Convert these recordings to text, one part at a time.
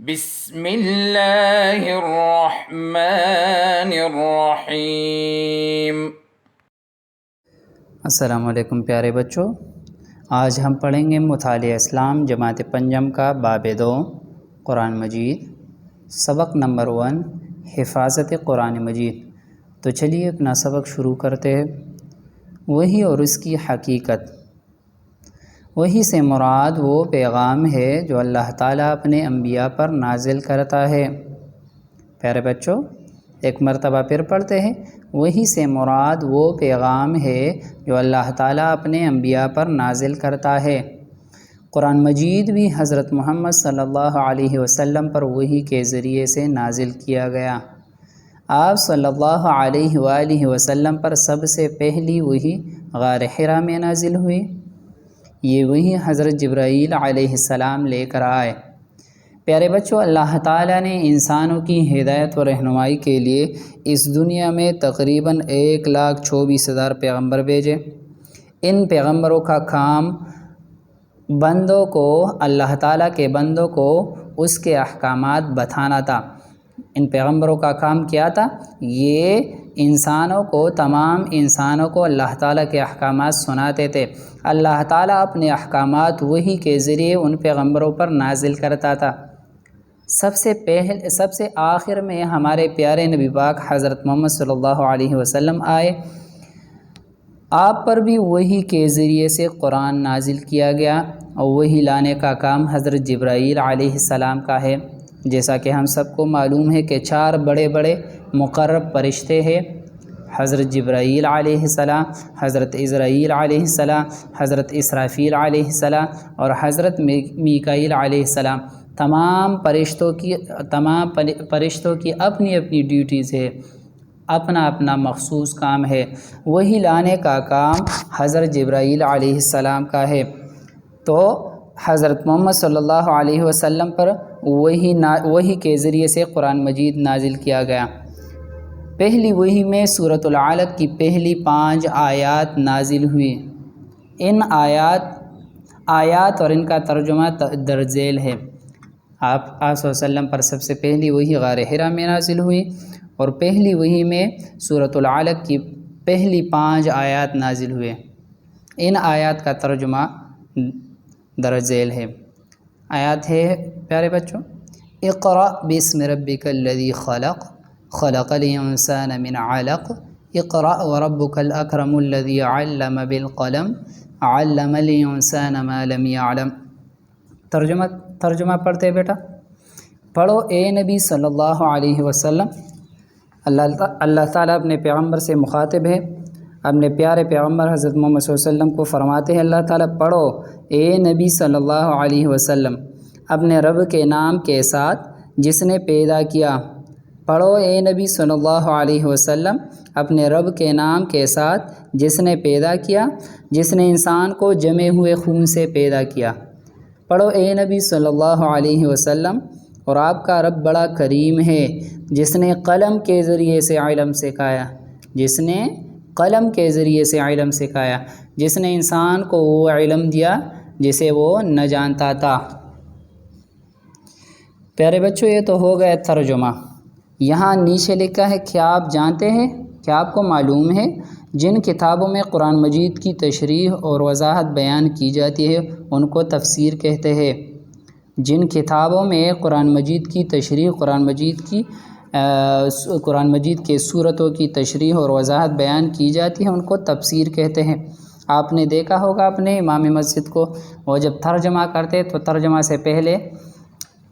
بسم اللہ الرحمن الرحیم۔ السلام علیکم پیارے بچوں، آج ہم پڑھیں گے مطالعہ اسلام جماعت پنجم کا باب 2 قرآن مجید، سبق نمبر 1 حفاظت قرآن مجید۔ تو چلیے اپنا سبق شروع کرتے ہیں۔ وحی اور اس کی حقیقت۔ وحی سے مراد وہ پیغام ہے جو اللہ تعالیٰ اپنے انبیاء پر نازل کرتا ہے۔ پیارے بچوں، ایک مرتبہ پھر پڑھتے ہیں۔ وحی سے مراد وہ پیغام ہے جو اللہ تعالیٰ اپنے انبیاء پر نازل کرتا ہے۔ قرآن مجید بھی حضرت محمد صلی اللہ علیہ وسلم پر وحی کے ذریعے سے نازل کیا گیا۔ آپ صلی اللہ علیہ وآلہ وسلم پر سب سے پہلی وحی غار حرا میں نازل ہوئی۔ یہ وحی حضرت جبرائیل علیہ السلام لے کر آئے۔ پیارے بچوں، اللہ تعالیٰ نے انسانوں کی ہدایت و رہنمائی کے لیے اس دنیا میں تقریباً 1,24,000 پیغمبر بھیجے۔ ان پیغمبروں کا کام بندوں کو، اللہ تعالیٰ کے بندوں کو اس کے احکامات بتانا تھا۔ ان پیغمبروں کا کام کیا تھا؟ یہ تمام انسانوں کو اللہ تعالیٰ کے احکامات سناتے تھے۔ اللہ تعالیٰ اپنے احکامات وحی کے ذریعے ان پیغمبروں پر نازل کرتا تھا۔ سب سے آخر میں ہمارے پیارے نبی پاک حضرت محمد صلی اللہ علیہ وسلم آئے۔ آپ پر بھی وحی کے ذریعے سے قرآن نازل کیا گیا، اور وحی لانے کا کام حضرت جبرائیل علیہ السلام کا ہے۔ جیسا کہ ہم سب کو معلوم ہے کہ 4 بڑے بڑے مقرب فرشتے ہیں: حضرت جبرائیل علیہ السلام، حضرت اسرائیل علیہ السلام، حضرت اسرافیل علیہ السلام اور حضرت میکائیل علیہ السلام۔ تمام فرشتوں کی اپنی اپنی ڈیوٹیز ہے، اپنا اپنا مخصوص کام ہے۔ وحی لانے کا کام حضرت جبرائیل علیہ السلام کا ہے۔ تو حضرت محمد صلی اللہ علیہ وسلم پر وحی کے ذریعے سے قرآن مجید نازل کیا گیا۔ پہلی وحی میں سورۃ العلق کی پہلی 5 آیات نازل ہوئی۔ ان آیات اور ان کا ترجمہ درج ذیل ہے۔ آپ صلی اللہ علیہ وسلم پر سب سے پہلی وحی غار حرا میں نازل ہوئی، اور پہلی وحی میں سورۃ العلق کی پہلی 5 آیات نازل ہوئے۔ ان آیات کا ترجمہ درج ذیل ہے۔ آیات ہے پیارے بچوں: اقرأ باسم ربک الذی خلق، خلق الانسان من علق، اقرأ وربک الاکرم الذی علم بالقلم، علم الانسان ما لم يعلم۔ ترجمہ پڑھتے بیٹا، پڑھو اے نبی صلی اللہ علیہ وسلم۔ اللہ تعالیٰ اپنے پیغمبر سے مخاطب ہے، اپنے پیارے پیغمبر حضرت محمد صلی اللہ علیہ وسلم کو فرماتے ہیں اللہ تعالیٰ، پڑھو اے نبی صلی اللہ علیہ وسلم اپنے رب کے نام کے ساتھ جس نے پیدا کیا۔ پڑھو اے نبی صلی اللہ علیہ وسلم اپنے رب کے نام کے ساتھ جس نے پیدا کیا، جس نے انسان کو جمے ہوئے خون سے پیدا کیا۔ پڑھو اے نبی صلی اللہ علیہ وسلم، اور آپ کا رب بڑا کریم ہے جس نے قلم کے ذریعے سے علم سکھایا، جس نے قلم کے ذریعے سے علم سکھایا، جس نے انسان کو وہ علم دیا جسے وہ نہ جانتا تھا۔ پیارے بچوں، یہ تو ہو گیا ترجمہ۔ یہاں نیچے لکھا ہے، کیا آپ جانتے ہیں، کیا آپ کو معلوم ہے جن کتابوں میں قرآن مجید کی تشریح اور وضاحت بیان کی جاتی ہے ان کو تفسیر کہتے ہیں۔ جن کتابوں میں قرآن مجید کی تشریح، قرآن مجید کے صورتوں کی تشریح اور وضاحت بیان کی جاتی ہے ان کو تفسیر کہتے ہیں۔ آپ نے دیکھا ہوگا اپنے امام مسجد کو، وہ جب ترجمہ کرتے تو ترجمہ سے پہلے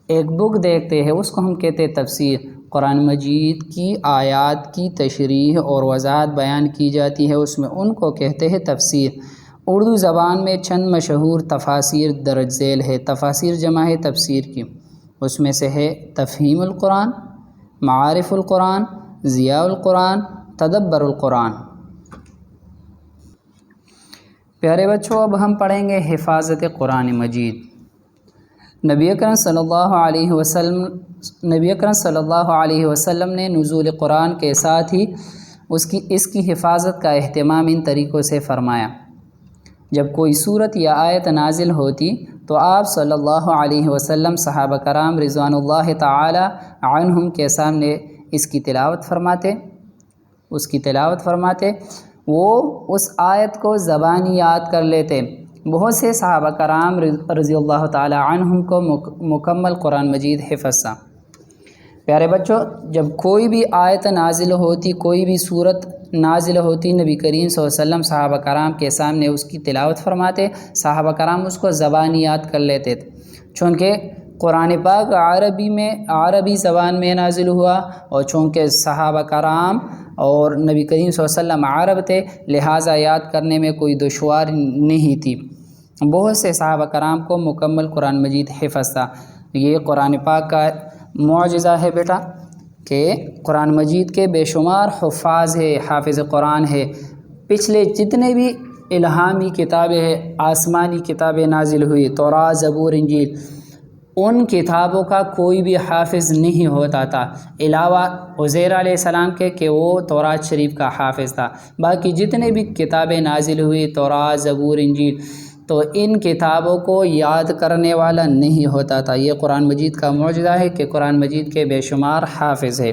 ایک بک دیکھتے ہیں، اس کو ہم کہتے ہیں تفسیر۔ قرآن مجید کی آیات کی تشریح اور وضاحت بیان کی جاتی ہے، اس میں ان کو کہتے ہیں تفسیر۔ اردو زبان میں چند مشہور تفاسیر درج ذیل ہے۔ تفاسیر جمع ہے تفسیر کی، اس میں سے ہے تفہیم القرآن، معارف القرآن، ضیاء القرآن، تدبر القرآن۔ پیارے بچوں، اب ہم پڑھیں گے حفاظت قرآن مجید۔ نبی اکرم صلی اللہ علیہ وسلم نے نزول قرآن کے ساتھ ہی اس کی حفاظت کا اہتمام ان طریقوں سے فرمایا۔ جب کوئی صورت یا آیت نازل ہوتی تو آپ صلی اللہ علیہ وسلم صحابہ کرام رضوان اللہ تعالی عنہم کے سامنے اس کی تلاوت فرماتے، وہ اس آیت کو زبانی یاد کر لیتے۔ بہت سے صحابہ کرام رضی اللہ تعالی عنہم کو مکمل قرآن مجید حفظ تھا۔ پیارے بچوں، جب کوئی بھی آیت نازل ہوتی، کوئی بھی صورت نازل ہوتی، نبی کریم صلی اللہ علیہ وسلم صحابہ کرام کے سامنے اس کی تلاوت فرماتے، صحابہ کرام اس کو زبانی یاد کر لیتے تھے۔ چونکہ قرآن پاک عربی زبان میں نازل ہوا، اور چونکہ صحابہ کرام اور نبی کریم صلی اللہ علیہ وسلم عرب تھے، لہٰذا یاد کرنے میں کوئی دشواری نہیں تھی۔ بہت سے صحابہ کرام کو مکمل قرآن مجید حفظ تھا۔ یہ قرآن پاک کا معجزہ ہے بیٹا کہ قرآن مجید کے بے شمار حفاظ ہے، حافظ قرآن ہے۔ پچھلے جتنے بھی الہامی کتابیں ہیں، آسمانی کتابیں نازل ہوئی، تورات، زبور، انجیل، ان کتابوں کا کوئی بھی حافظ نہیں ہوتا تھا علاوہ عزیر علیہ السلام کے کہ وہ تورات شریف کا حافظ تھا۔ باقی جتنے بھی کتابیں نازل ہوئی، تورات، زبور، انجیل، تو ان کتابوں کو یاد کرنے والا نہیں ہوتا تھا۔ یہ قرآن مجید کا معجزہ ہے کہ قرآن مجید کے بے شمار حافظ ہے۔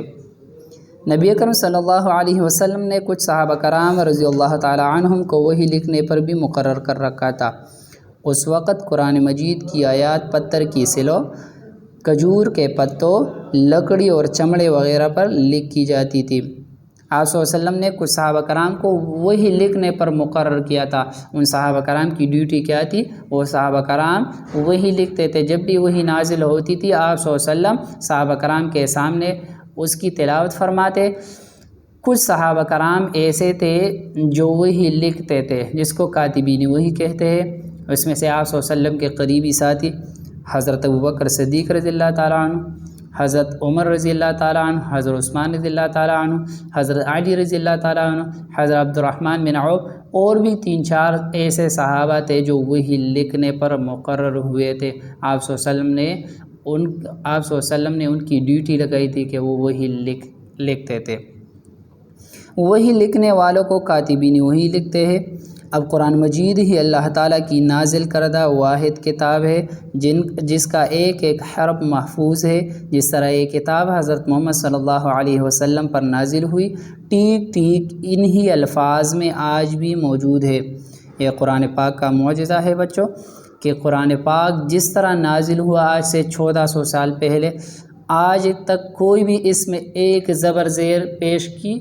نبی اکرم صلی اللہ علیہ وسلم نے کچھ صحابہ کرام رضی اللہ تعالی عنہم کو وحی لکھنے پر بھی مقرر کر رکھا تھا۔ اس وقت قرآن مجید کی آیات پتھر کی سلوں، کھجور کے پتوں، لکڑی اور چمڑے وغیرہ پر لکھی جاتی تھی۔ آپ صلی اللہ علیہ وسلم نے کچھ صحابہ کرام کو وہی لکھنے پر مقرر کیا تھا۔ ان صحابہ کرام کی ڈیوٹی کیا تھی؟ وہ صحابہ کرام وہی لکھتے تھے۔ جب بھی وہی نازل ہوتی تھی، آپ صلی اللہ علیہ وسلم صحابہ کرام کے سامنے اس کی تلاوت فرماتے۔ کچھ صحابہ کرام ایسے تھے جو وہی لکھتے تھے، جس کو کاتبین وہی کہتے ہیں۔ اس میں سے آپ صلی اللہ علیہ وسلم کے قریبی ساتھی حضرت ابوبکر صدیق رضی اللہ تعالیٰ عنہ، حضرت عمر رضی اللہ تعالیٰ عنہ، حضرت عثمان رضی اللہ تعالیٰ عنہ، حضرت علی رضی اللہ تعالیٰ عنہ، حضرت عبد الرحمن بن عوف، اور بھی 3-4 ایسے صحابہ تھے جو وہی لکھنے پر مقرر ہوئے تھے۔ آپ صلی اللہ علیہ وسلم نے ان کی ڈیوٹی لگائی تھی کہ وہ وہی لکھتے تھے۔ وہی لکھنے والوں کو کاتبین وہی لکھتے ہیں۔ اب قرآن مجید ہی اللہ تعالیٰ کی نازل کردہ واحد کتاب ہے جس کا ایک ایک حرف محفوظ ہے۔ جس طرح یہ کتاب حضرت محمد صلی اللہ علیہ وسلم پر نازل ہوئی، ٹھیک ٹھیک انہی الفاظ میں آج بھی موجود ہے۔ یہ قرآن پاک کا معجزہ ہے بچوں کہ قرآن پاک جس طرح نازل ہوا آج سے 1400 سال پہلے، آج تک کوئی بھی اس میں ایک زبر زیر پیش کی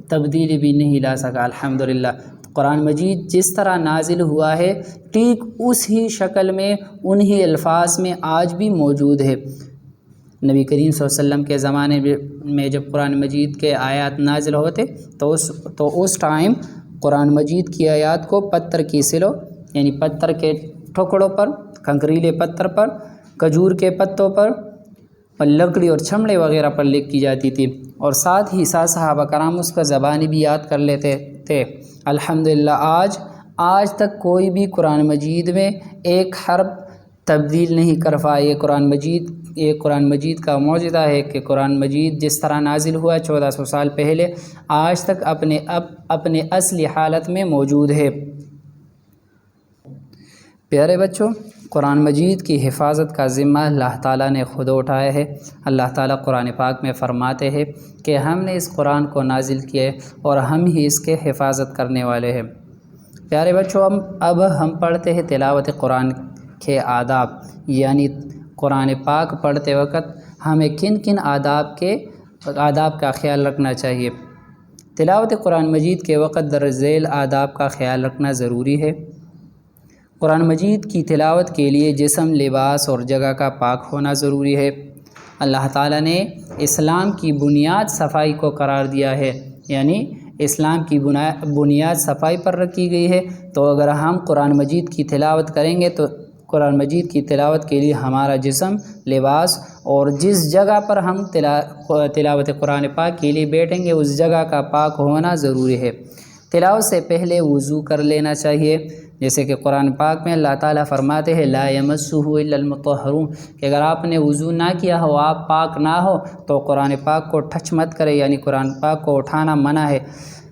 تبدیلی بھی نہیں لا سکا۔ الحمدللہ قرآن مجید جس طرح نازل ہوا ہے، ٹھیک اس ہی شکل میں انہی الفاظ میں آج بھی موجود ہے۔ نبی کریم صلی اللہ علیہ وسلم کے زمانے میں جب قرآن مجید کے آیات نازل ہوتے تو اس ٹائم قرآن مجید کی آیات کو پتھر کی سلوں، یعنی پتھر کے ٹکڑوں پر، کنکریلے پتھر پر، کھجور کے پتوں پر، اور لکڑی اور چمڑے وغیرہ پر لکھی جاتی تھی، اور ساتھ ہی ساتھ صحابہ کرام اس کا زبانی بھی یاد کر لیتے تھے۔ الحمدللہ آج تک کوئی بھی قرآن مجید میں ایک حرف تبدیل نہیں کر پائے۔ یہ قرآن مجید کا معجزہ ہے کہ قرآن مجید جس طرح نازل ہوا 1400 سال پہلے، آج تک اپنے اصلی حالت میں موجود ہے۔ پیارے بچوں، قرآن مجید کی حفاظت کا ذمہ اللہ تعالیٰ نے خود اٹھایا ہے۔ اللہ تعالیٰ قرآن پاک میں فرماتے ہیں کہ ہم نے اس قرآن کو نازل کیا ہے اور ہم ہی اس کے حفاظت کرنے والے ہیں۔ پیارے بچوں، اب ہم پڑھتے ہیں تلاوت قرآن کے آداب، یعنی قرآن پاک پڑھتے وقت ہمیں کن کن آداب کا خیال رکھنا چاہیے۔ تلاوت قرآن مجید کے وقت درج ذیل آداب کا خیال رکھنا ضروری ہے۔ قرآن مجید کی تلاوت کے لیے جسم، لباس اور جگہ کا پاک ہونا ضروری ہے۔ اللہ تعالیٰ نے اسلام کی بنیاد صفائی کو قرار دیا ہے، یعنی اسلام کی بنیاد صفائی پر رکھی گئی ہے۔ تو اگر ہم قرآن مجید کی تلاوت کریں گے تو قرآن مجید کی تلاوت کے لیے ہمارا جسم، لباس اور جس جگہ پر ہم تلاوت قرآن پاک کے لیے بیٹھیں گے اس جگہ کا پاک ہونا ضروری ہے۔ تلاوت سے پہلے وضو کر لینا چاہیے، جیسے کہ قرآن پاک میں اللہ تعالیٰ فرماتے ہیں لا یمسہ الا المطہرون، کہ اگر آپ نے وضو نہ کیا ہو، آپ پاک نہ ہو تو قرآن پاک کو ٹچ مت کرے، یعنی قرآن پاک کو اٹھانا منع ہے۔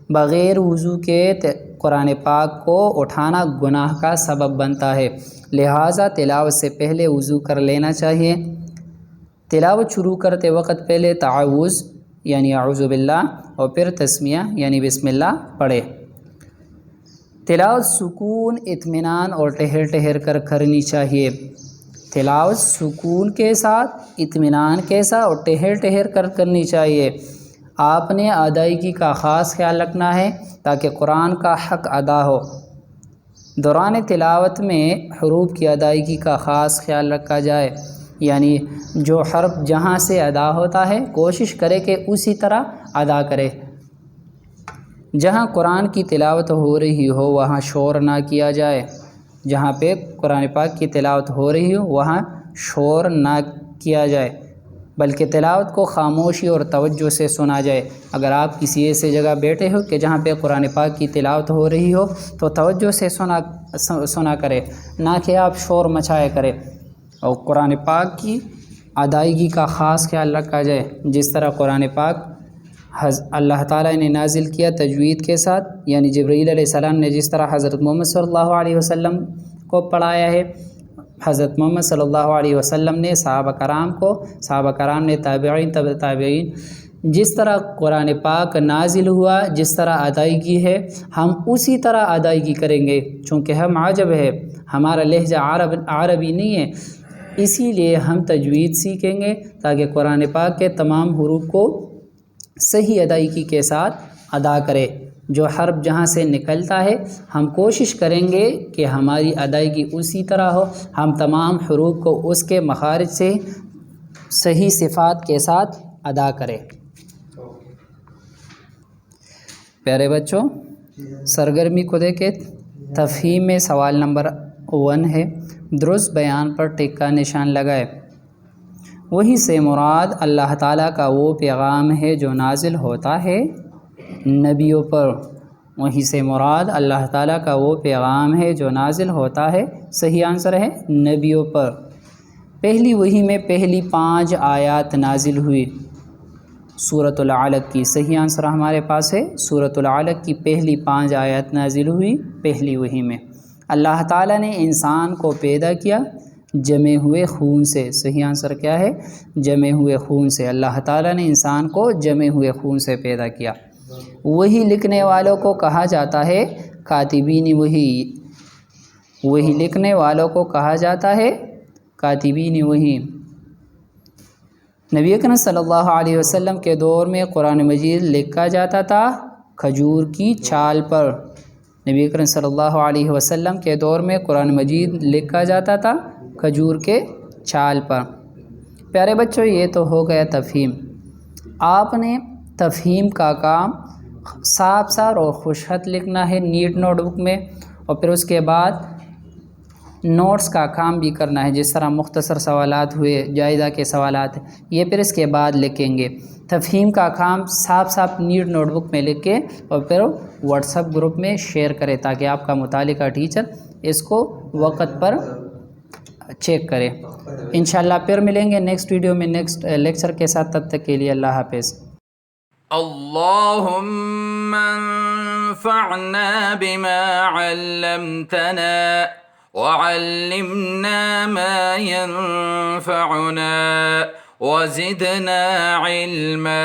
بغیر وضو کے قرآن پاک کو اٹھانا گناہ کا سبب بنتا ہے، لہٰذا تلاوت سے پہلے وضو کر لینا چاہیے۔ تلاوت شروع کرتے وقت پہلے تعوذ یعنی اعوذ باللہ اور پھر تسمیہ یعنی بسم اللہ پڑھے۔ تلاوت سکون، اطمینان اور ٹہر ٹہر کر کرنی چاہیے۔ تلاوت سکون کے ساتھ، اطمینان کے ساتھ اور ٹہر ٹہر کر کرنی چاہیے۔ آپ نے ادائیگی کا خاص خیال رکھنا ہے تاکہ قرآن کا حق ادا ہو۔ دوران تلاوت میں حروف کی ادائیگی کا خاص خیال رکھا جائے، یعنی جو حرف جہاں سے ادا ہوتا ہے کوشش کرے کہ اسی طرح ادا کرے۔ جہاں قرآن کی تلاوت ہو رہی ہو وہاں شور نہ کیا جائے، جہاں پہ قرآن پاک کی تلاوت ہو رہی ہو وہاں شور نہ کیا جائے، بلکہ تلاوت کو خاموشی اور توجہ سے سنا جائے۔ اگر آپ کسی ایسے جگہ بیٹھے ہو کہ جہاں پہ قرآن پاک کی تلاوت ہو رہی ہو تو توجہ سے سنا کرے، نہ کہ آپ شور مچائے کرے۔ اور قرآن پاک کی ادائیگی کا خاص خیال رکھا جائے، جس طرح قرآن پاک اللہ تعالیٰ نے نازل کیا تجوید کے ساتھ، یعنی جبرائیل علیہ السلام نے جس طرح حضرت محمد صلی اللہ علیہ وسلم کو پڑھایا ہے، حضرت محمد صلی اللہ علیہ وسلم نے صحابہ کرام نے تابعین تبع تابعین، جس طرح قرآن پاک نازل ہوا، جس طرح ادائیگی ہے ہم اسی طرح ادائیگی کریں گے۔ چونکہ ہم عجب ہے، ہمارا لہجہ عربی نہیں ہے، اسی لیے ہم تجوید سیکھیں گے تاکہ قرآن پاک کے تمام حروف کو صحیح ادائیگی کے ساتھ ادا کرے۔ جو حرف جہاں سے نکلتا ہے ہم کوشش کریں گے کہ ہماری ادائیگی اسی طرح ہو، ہم تمام حروف کو اس کے مخارج سے صحیح صفات کے ساتھ ادا کریں۔ پیارے بچوں، سرگرمی کو دیکھیں۔ تفہیم میں سوال نمبر 1 ہے، درست بیان پر ٹک کا نشان لگائے۔ وہی سے مراد اللہ تعالیٰ کا وہ پیغام ہے جو نازل ہوتا ہے نبیوں پر۔ وہی سے مراد اللہ تعالیٰ کا وہ پیغام ہے جو نازل ہوتا ہے، صحیح آنسر ہے نبیوں پر۔ پہلی وحی میں پہلی 5 آیات نازل ہوئی سورۃ العلق کی، صحیح آنسر ہمارے پاس ہے سورۃ العلق کی پہلی 5 آیات نازل ہوئی پہلی وحی میں۔ اللہ تعالیٰ نے انسان کو پیدا کیا جمے ہوئے خون سے، صحیح آنسر کیا ہے؟ جمے ہوئے خون سے۔ اللہ تعالیٰ نے انسان کو جمے ہوئے خون سے پیدا کیا۔ وہی لکھنے والوں کو کہا جاتا ہے کاتبین وحی، وہی لکھنے والوں کو کہا جاتا ہے کاتبین وحی۔ نبی اکرم صلی اللہ علیہ وسلم کے دور میں قرآن مجید لکھا جاتا تھا کھجور کی چھال پر۔ نبی اکرم صلی اللہ علیہ وسلم کے دور میں قرآن مجید لکھا جاتا تھا کھجور کے چھال پر۔ پیارے بچوں، یہ تو ہو گیا تفہیم۔ آپ نے تفہیم کا کام صاف صاف اور خوش خط لکھنا ہے نیٹ نوٹ بک میں، اور پھر اس کے بعد نوٹس کا کام بھی کرنا ہے، جس طرح مختصر سوالات ہوئے، جائزہ کے سوالات، یہ پھر اس کے بعد لکھیں گے۔ تفہیم کا کام صاف صاف نیٹ نوٹ بک میں لکھ کے اور پھر واٹس ایپ گروپ میں شیئر کرے تاکہ آپ کا متعلقہ ٹیچر اس کو وقت پر چیک کرے۔ انشاءاللہ پھر ملیں گے نیکسٹ ویڈیو میں نیکسٹ لیکچر کے ساتھ، تب تک کے لیے اللہ حافظ۔ اللهم انفعنا بما علمتنا وعلمنا ما ينفعنا وزدنا علما